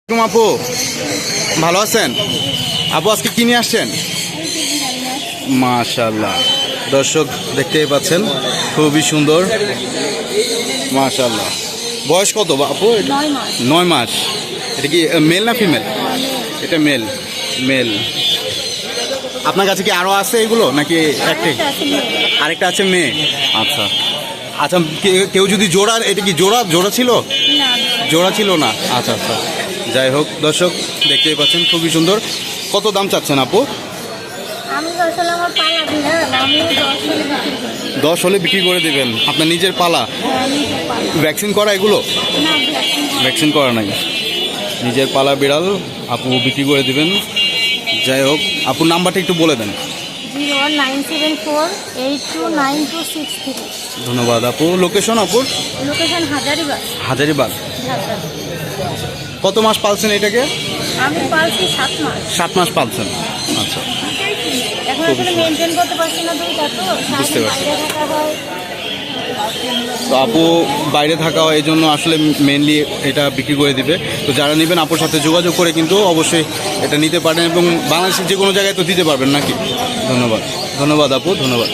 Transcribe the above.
আপু ভালো আছেন? আপু আজকে কি নিয়ে আসছেন? মাশাআল্লাহ, দর্শক দেখতেই পাচ্ছেন, খুবই সুন্দর। মাশাআল্লাহ। বয়স কত আপু? 9 মাস। এটা কি মেল না ফিমেল? এটা মেল। মেল। আপনার কাছে কি আরো আছে এগুলো নাকি একটাই? আরেকটা আছে মেয়ে। আচ্ছা আচ্ছা, কেউ যদি জোড়া, এটা কি জোড়া ছিল? জোড়া ছিল না। আচ্ছা আচ্ছা, যাই হোক দর্শক দেখতেই পাচ্ছেন, খুবই সুন্দর। কত দাম চাচ্ছেন আপু? 10 হলে বিক্রি করে দেবেন? আপনার নিজের পালা? ভ্যাকসিন করা এগুলো? ভ্যাকসিন করা নাই, নিজের পালা বিড়াল আপু বিক্রি করে দেবেন। যাই হোক, আপুর নাম্বারটা একটু বলে দেন। 01974829263। ধন্যবাদ আপু। লোকেশন আপুর? লোকেশন হাজারিবাগ। কত মাস পালছেন এটাকে? আমি পালছি 7 মাস। 7 মাস পালছেন। আচ্ছা, এখন আসলে মেনটেন করতে পারছি না, দুইটা তো বুঝতে পারছি। বাইরে থাকা হয়। তো আপু বাইরে থাকা হয়, এই জন্য আসলে মেনলি এটা বিক্রি করে দিবে। তো যারা নেবেন আপুর সাথে যোগাযোগ করে কিন্তু অবশ্যই এটা নিতে পারেন, এবং বাংলাদেশের যে কোনো জায়গায় তো দিতে পারবেন নাকি? ধন্যবাদ। ধন্যবাদ আপু, ধন্যবাদ।